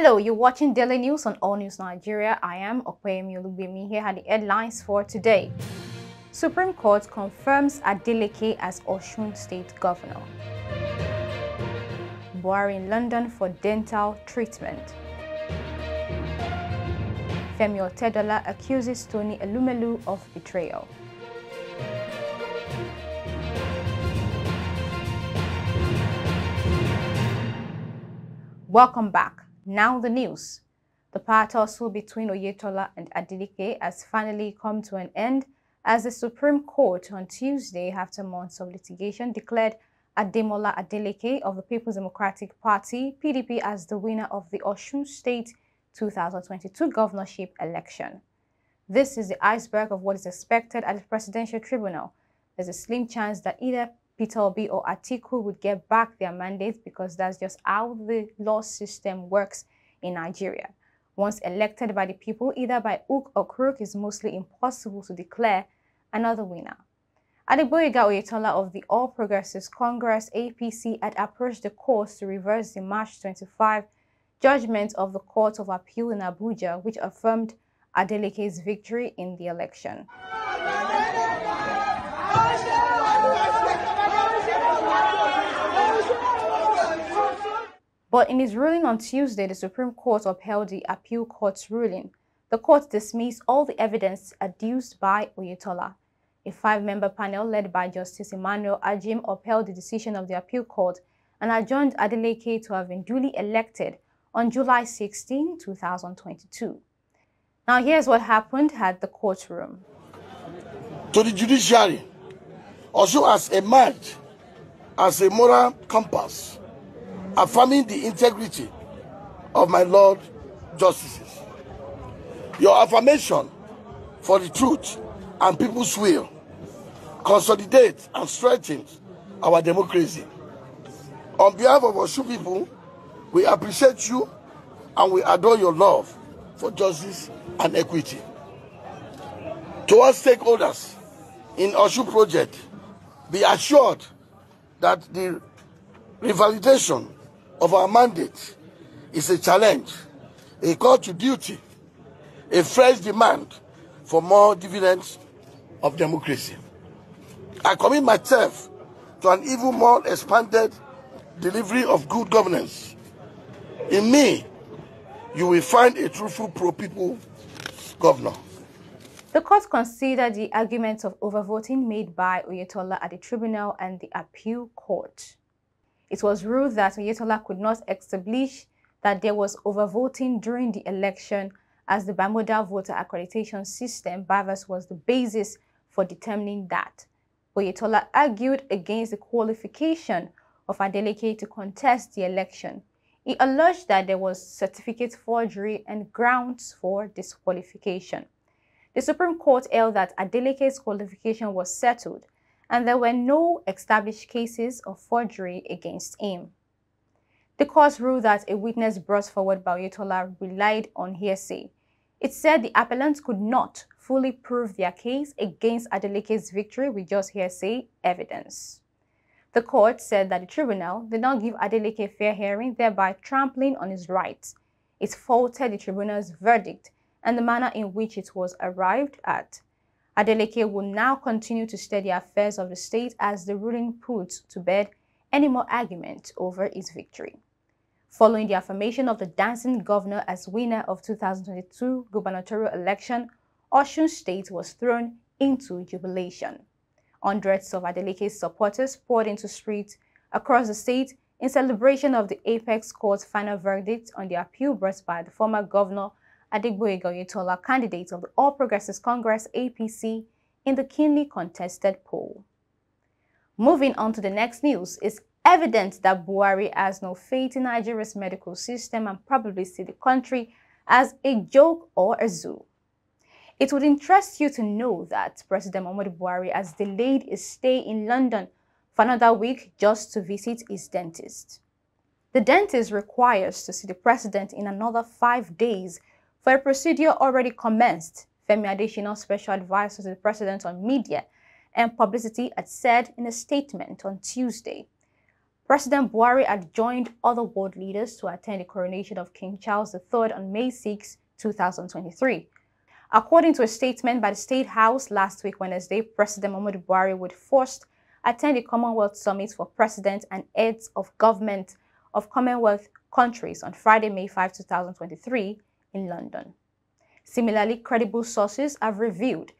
Hello, you're watching Daily News on AllnewsNigeria. I am Elumelu. Here are the headlines for today. Supreme Court confirms ADELEKE as OSUN State Governor. Buhari in London for dental treatment. FEMI OTEDOLA accuses ELUMELU of betrayal. Welcome back. Now the news. The power tussle between Oyetola and ADELEKE has finally come to an end as the Supreme Court on Tuesday, after months of litigation, declared Ademola Adeleke of the People's Democratic Party, PDP, as the winner of the OSUN State 2022 governorship election. This is the iceberg of what is expected at the Presidential Tribunal. There's a slim chance that either Peter Obi or Atiku would get back their mandates because that's just how the law system works in Nigeria. Once elected by the people, either by hook or crook, it's mostly impossible to declare another winner. Adegboyega Oyetola of the All Progressives Congress, APC, had approached the court to reverse the March 25 judgment of the Court of Appeal in Abuja, which affirmed Adeleke's victory in the election. But in his ruling on Tuesday, the Supreme Court upheld the appeal court's ruling. The court dismissed all the evidence adduced by Oyetola. A 5-member panel led by Justice Emmanuel Ajim upheld the decision of the appeal court and adjourned Adeleke to have been duly elected on July 16, 2022. Now here's what happened at the courtroom. To the judiciary, OSUN has emerged as a moral compass, affirming the integrity of my Lord Justices. Your affirmation for the truth and people's will consolidates and strengthens our democracy. On behalf of OSUN people, we appreciate you and we adore your love for justice and equity. To all stakeholders in OSUN project, be assured that the revalidation of our mandate is a challenge, a call to duty, a fresh demand for more dividends of democracy. I commit myself to an even more expanded delivery of good governance. In me, you will find a truthful pro-people governor. The court considered the arguments of overvoting made by Oyetola at the tribunal and the appeal court. It was ruled that Oyetola could not establish that there was overvoting during the election, as the bimodal voter accreditation system (BVAS) was the basis for determining that. Oyetola argued against the qualification of Adeleke to contest the election. He alleged that there was certificate forgery and grounds for disqualification. The Supreme Court held that Adeleke's qualification was settled and there were no established cases of forgery against him. The court ruled that a witness brought forward by Oyetola relied on hearsay. It said the appellants could not fully prove their case against Adeleke's victory with just hearsay evidence. The court said that the tribunal did not give Adeleke a fair hearing, thereby trampling on his rights. It faulted the tribunal's verdict and the manner in which it was arrived at. Adeleke will now continue to steer the affairs of the state as the ruling puts to bed any more argument over his victory. Following the affirmation of the dancing governor as winner of 2022 gubernatorial election, OSUN State was thrown into jubilation. Hundreds of Adeleke's supporters poured into streets across the state in celebration of the Apex Court's final verdict on the appeal brought by the former governor Adegboyega Oyetola, candidate of the All Progressives Congress (APC), in the keenly contested poll. Moving on to the next news, it's evident that Buhari has no faith in Nigeria's medical system and probably see the country as a joke or a zoo. It would interest you to know that President Muhammadu Buhari has delayed his stay in London for another week just to visit his dentist. The dentist requires to see the president in another 5 days for a procedure already commenced, FEMI additional special advisor to the president on media and publicity had said in a statement on Tuesday. President Buhari had joined other world leaders to attend the coronation of King Charles III on May 6, 2023. According to a statement by the State House last week Wednesday, President Muhammadu Buhari would first attend the Commonwealth Summit for President and Heads of Government of Commonwealth countries on Friday, May 5, 2023 in London. Similarly, credible sources have revealed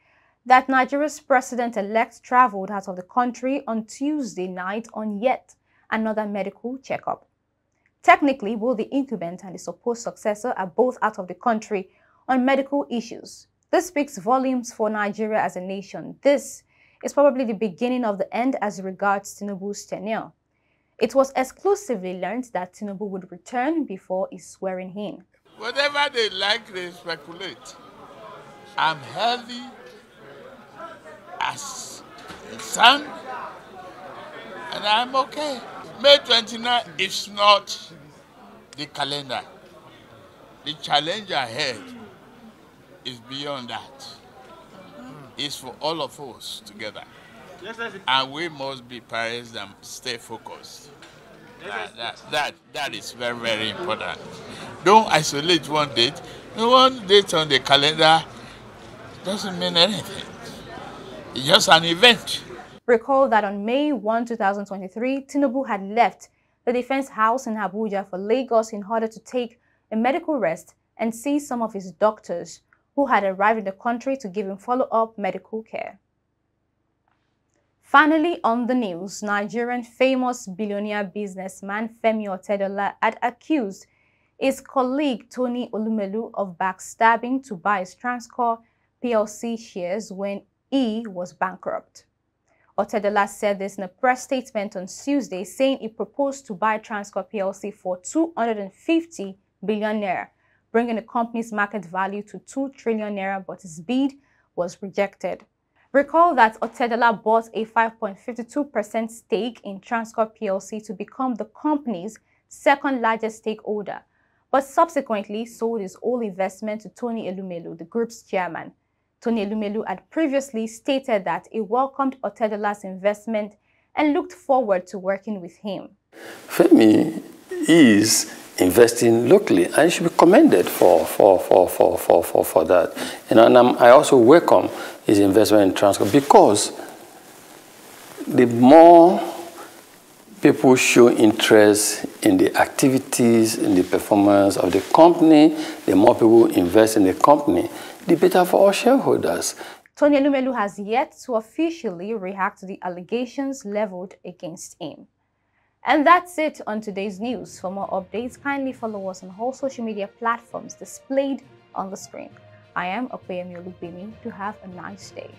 that Nigeria's president-elect traveled out of the country on Tuesday night on yet another medical checkup. Technically, both the incumbent and the supposed successor are both out of the country on medical issues. This speaks volumes for Nigeria as a nation. This is probably the beginning of the end as regards Tinubu's tenure. It was exclusively learned that Tinubu would return before his swearing in. Whatever they like, they speculate. I'm healthy as a son, and I'm okay. May 29 is not the calendar. The challenge ahead is beyond that. It's for all of us together. And we must be parents and stay focused. That is very, very important. Don't isolate one date. One date on the calendar doesn't mean anything. It's just an event. Recall that on May 1, 2023, Tinubu had left the Defense House in Abuja for Lagos in order to take a medical rest and see some of his doctors who had arrived in the country to give him follow-up medical care. Finally, on the news, Nigerian famous billionaire businessman FEMI OTEDOLA had accused his colleague Tony ELUMELU of backstabbing to buy his Transcorp PLC shares when he was bankrupt. OTEDOLA said this in a press statement on Tuesday, saying he proposed to buy Transcorp PLC for 250 billion naira, bringing the company's market value to 2 trillion naira, but his bid was rejected. Recall that OTEDOLA bought a 5.52% stake in Transcorp PLC to become the company's second largest stakeholder, but subsequently sold his whole investment to Tony ELUMELU, the group's chairman. Tony ELUMELU had previously stated that he welcomed OTEDOLA's investment and looked forward to working with him. FEMI is investing locally, and should be commended for that. And I also welcome his investment in Transcorp, because the more people show interest in the activities, in the performance of the company, the more people invest in the company, the better for all shareholders. Tony ELUMELU has yet to officially react to the allegations leveled against him. And that's it on today's news. For more updates, kindly follow us on all social media platforms displayed on the screen. I am Opeyemi Olubimi. Do have a nice day.